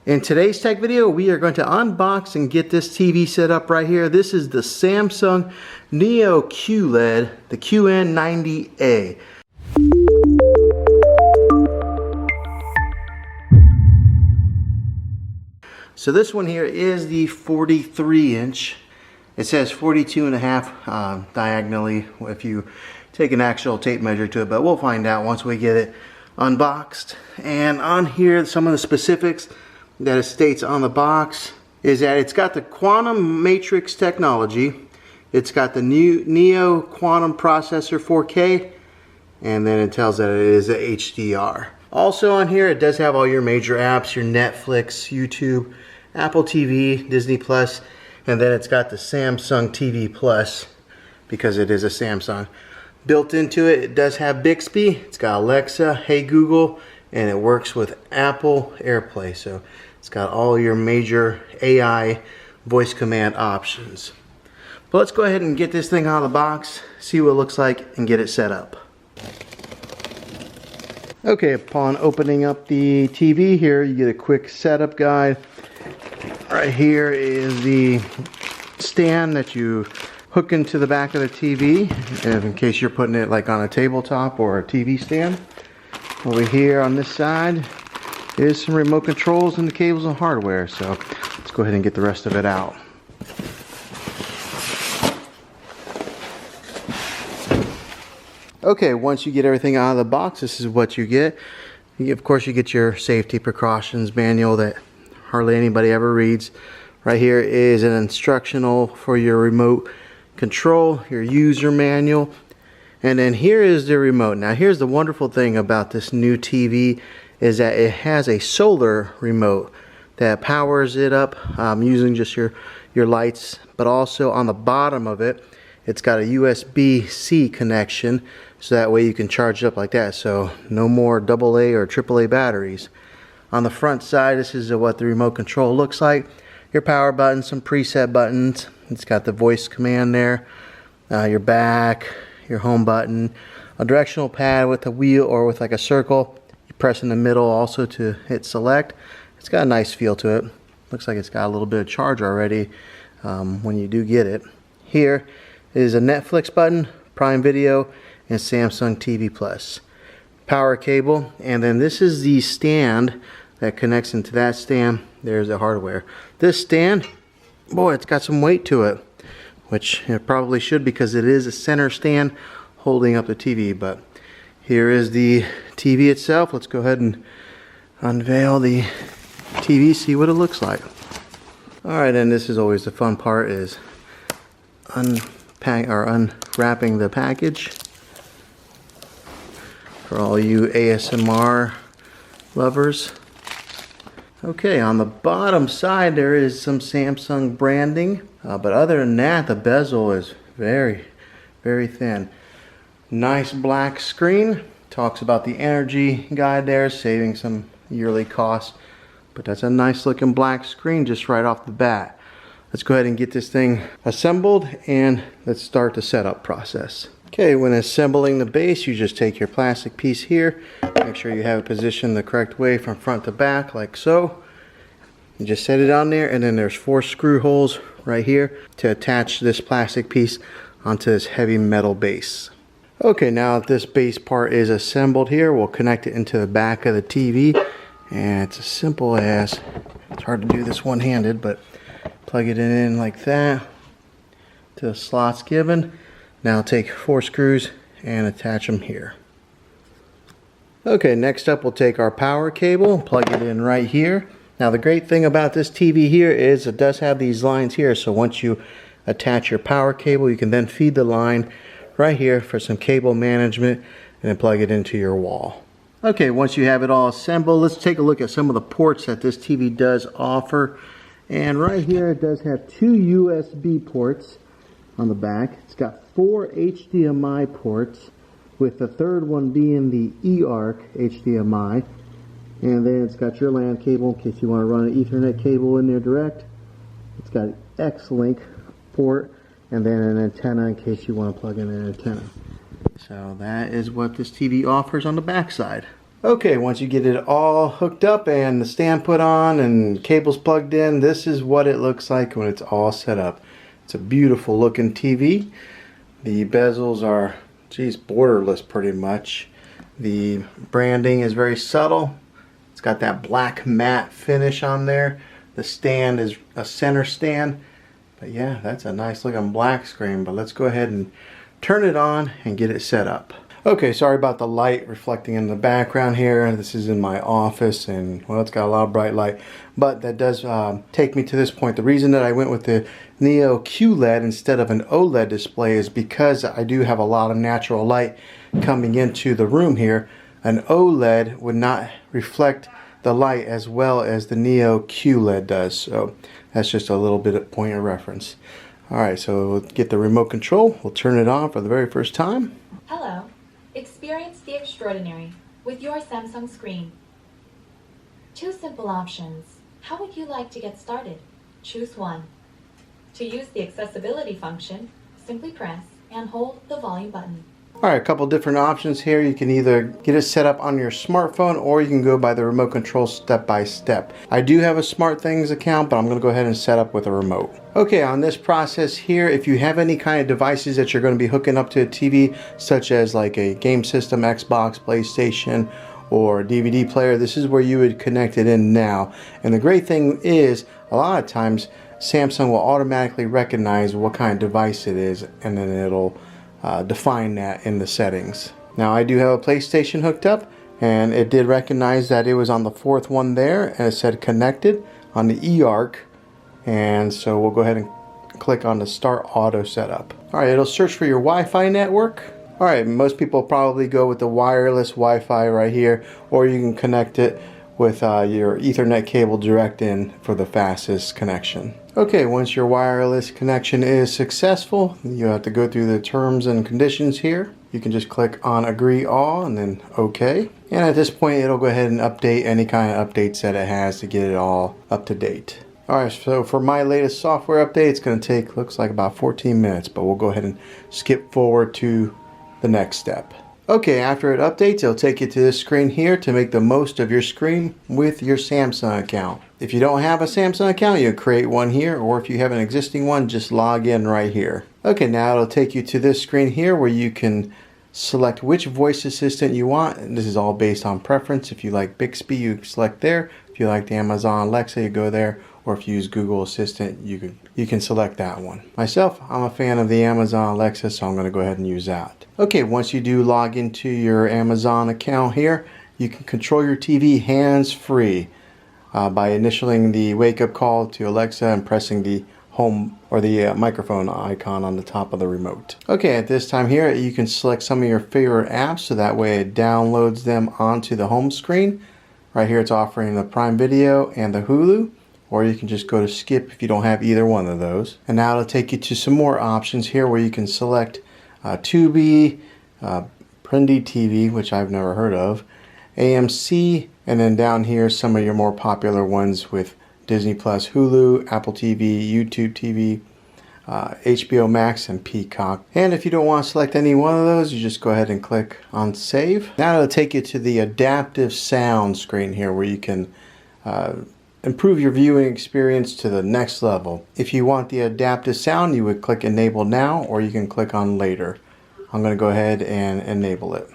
In today's tech video, we are going to unbox and get this TV set up right here. This is the Samsung Neo QLED, the QN90A. So this one here is the 43-inch. It says 42.5 diagonally if you take an actual tape measure to it, but we'll find out once we get it unboxed. And on here, some of the specifics that it states on the box is that it's got the quantum matrix technology, it's got the new Neo quantum processor 4K, and then it tells that it is a HDR. Also on here, it does have all your major apps, your Netflix, YouTube, Apple TV, Disney Plus, and then it's got the Samsung TV Plus because it is a Samsung. Built into it, it does have Bixby, it's got Alexa, Hey Google, and it works with Apple AirPlay. So it's got all your major AI voice command options. But let's go ahead and get this thing out of the box, see what it looks like, and get it set up. Okay, upon opening up the TV here, you get a quick setup guide. Right here is the stand that you hook into the back of the TV, in case you're putting it like on a tabletop or a TV stand. Over here on this side is some remote controls and the cables and hardware. So let's go ahead and get the rest of it out. Okay, once you get everything out of the box, this is what you get. Of course, you get your safety precautions manual that hardly anybody ever reads. Right here is an instructional for your remote control, your user manual. And then here is the remote. Now here's the wonderful thing about this new TV is that it has a solar remote that powers it up using just your lights, but also on the bottom of it, it's got a USB-C connection, so that way you can charge it up like that. So no more AA or AAA batteries. On the front side, this is what the remote control looks like. Your power button, some preset buttons. It's got the voice command there, your back, your home button, a directional pad with a wheel or with like a circle. You press in the middle also to hit select. It's got a nice feel to it. Looks like it's got a little bit of charge already when you do get it. Here is a Netflix button, Prime Video, and Samsung TV Plus. Power cable, and then this is the stand that connects into that stand. There's the hardware. This stand, boy, it's got some weight to it, which it probably should because it is a center stand holding up the TV. But here is the TV itself. Let's go ahead and unveil the TV, see what it looks like. Alright, and this is always the fun part, is unwrapping the package. For all you ASMR lovers. Okay, on the bottom side there is some Samsung branding, but other than that, the bezel is very, very thin. Nice black screen. Talks about the energy guide there, saving some yearly costs. But that's a nice looking black screen just right off the bat. Let's go ahead and get this thing assembled and let's start the setup process. Okay, when assembling the base, you just take your plastic piece here, make sure you have it positioned the correct way from front to back, like so. You just set it on there, and then there's 4 screw holes right here to attach this plastic piece onto this heavy metal base. Okay, now that this base part is assembled here, we'll connect it into the back of the TV, and it's as simple as, it's hard to do this one-handed, but plug it in like that to the slots given. Now take 4 screws and attach them here. Okay, next up we'll take our power cable, plug it in right here. Now the great thing about this TV here is it does have these lines here, so once you attach your power cable, you can then feed the line right here for some cable management and then plug it into your wall. Okay, once you have it all assembled, let's take a look at some of the ports that this TV does offer. And right here it does have 2 USB ports on the back. It's got 4 HDMI ports, with the third one being the eARC HDMI. And then it's got your LAN cable in case you want to run an Ethernet cable in there direct. It's got an X-Link port, and then an antenna in case you want to plug in an antenna. So that is what this TV offers on the back side. Okay, once you get it all hooked up and the stand put on and cables plugged in, this is what it looks like when it's all set up. It's a beautiful looking TV. The bezels are, geez, borderless pretty much. The branding is very subtle. It's got that black matte finish on there. The stand is a center stand. But yeah, that's a nice looking black screen. But let's go ahead and turn it on and get it set up. Okay, sorry about the light reflecting in the background here. This is in my office and, well, it's got a lot of bright light. But that does take me to this point. The reason that I went with the Neo QLED instead of an OLED display is because I do have a lot of natural light coming into the room here. An OLED would not reflect the light as well as the Neo QLED does. So that's just a little bit of point of reference. Alright, so we'll get the remote control. We'll turn it on for the very first time. Hello. Experience the extraordinary with your Samsung screen. Two simple options. How would you like to get started? Choose one. To use the accessibility function, simply press and hold the volume button. Alright, a couple different options here. You can either get it set up on your smartphone or you can go by the remote control step by step. I do have a SmartThings account, but I'm going to go ahead and set up with a remote. Okay, on this process here, if you have any kind of devices that you're going to be hooking up to a TV, such as like a game system, Xbox, PlayStation, or DVD player, this is where you would connect it in now. And the great thing is, a lot of times, Samsung will automatically recognize what kind of device it is, and then it'll define that in the settings. Now I do have a PlayStation hooked up, and it did recognize that it was on the fourth one there, and it said connected on the eARC, and so we'll go ahead and click on the Start Auto Setup. Alright, it'll search for your Wi-Fi network. Alright, most people probably go with the wireless Wi-Fi right here, or you can connect it with your Ethernet cable direct in for the fastest connection. Okay, once your wireless connection is successful, you have to go through the terms and conditions here. You can just click on Agree All and then OK. And at this point, it'll go ahead and update any kind of updates that it has to get it all up to date. Alright, so for my latest software update, it's going to take, looks like about 14 minutes, but we'll go ahead and skip forward to the next step. Okay, after it updates, it'll take you to this screen here to make the most of your screen with your Samsung account. If you don't have a Samsung account, you create one here, or if you have an existing one, just log in right here. Okay, now it'll take you to this screen here where you can select which voice assistant you want, and this is all based on preference. If you like Bixby, you select there. If you like the Amazon Alexa, you go there, or if you use Google Assistant, you can select that one. Myself, I'm a fan of the Amazon Alexa, so I'm going to go ahead and use that. Okay, once you do log into your Amazon account here, you can control your TV hands-free by initialing the wake-up call to Alexa and pressing the home or the microphone icon on the top of the remote. Okay, at this time here, you can select some of your favorite apps, so that way it downloads them onto the home screen. Right here, it's offering the Prime Video and the Hulu. Or you can just go to skip if you don't have either one of those. And now it'll take you to some more options here where you can select Tubi, Prendy TV, which I've never heard of, AMC, and then down here some of your more popular ones with Disney Plus, Hulu, Apple TV, YouTube TV, HBO Max, and Peacock. And if you don't want to select any one of those, you just go ahead and click on Save. Now it'll take you to the adaptive sound screen here where you can improve your viewing experience to the next level. If you want the adaptive sound, you would click Enable Now, or you can click on Later. I'm going to go ahead and enable it.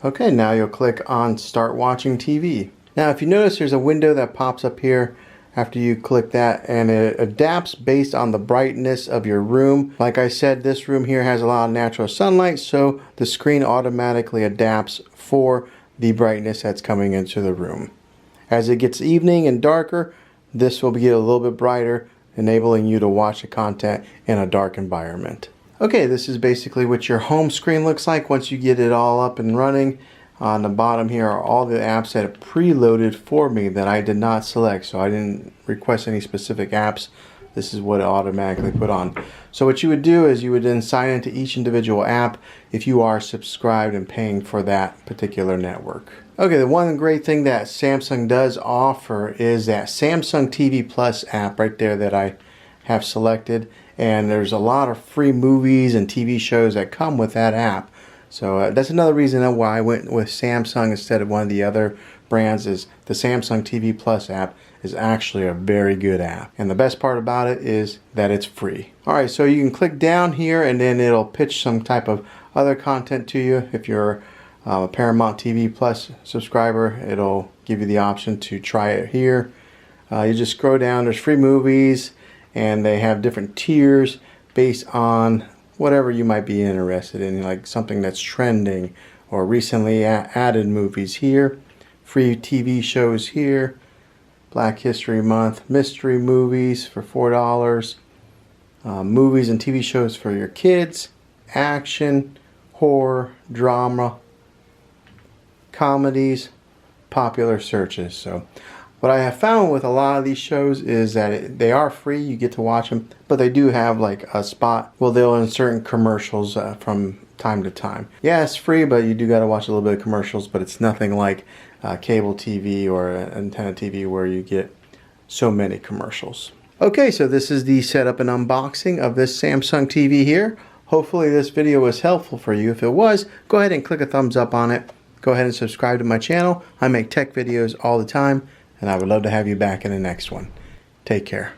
Okay, now you'll click on Start Watching TV. Now if you notice, there's a window that pops up here after you click that, and it adapts based on the brightness of your room. Like I said, this room here has a lot of natural sunlight, so the screen automatically adapts for the brightness that's coming into the room. As it gets evening and darker, this will get a little bit brighter, enabling you to watch the content in a dark environment. Okay, this is basically what your home screen looks like once you get it all up and running. On the bottom here are all the apps that are preloaded for me that I did not select, so I didn't request any specific apps. This is what it automatically put on. So what you would do is you would then sign into each individual app if you are subscribed and paying for that particular network. Okay, the one great thing that Samsung does offer is that Samsung TV Plus app right there that I have selected, and there's a lot of free movies and TV shows that come with that app. So that's another reason why I went with Samsung instead of one of the other brands. Is the Samsung TV Plus app is actually a very good app, and the best part about it is that it's free. Alright, so you can click down here and then it'll pitch some type of other content to you. If you're a Paramount TV Plus subscriber, it'll give you the option to try it here. You just scroll down, there's free movies, and they have different tiers based on whatever you might be interested in, like something that's trending or recently added movies here, free TV shows here, Black History Month, mystery movies for $4, movies and TV shows for your kids, action, horror, drama, comedies, popular searches. So what I have found with a lot of these shows is that they are free, you get to watch them, but they do have like a spot where they'll insert commercials from time to time. Yeah, it's free, but you do got to watch a little bit of commercials, but it's nothing like cable TV or antenna TV where you get so many commercials. Okay, so this is the setup and unboxing of this Samsung TV here. Hopefully this video was helpful for you. If it was, go ahead and click a thumbs up on it. Go ahead and subscribe to my channel. I make tech videos all the time, and I would love to have you back in the next one. Take care.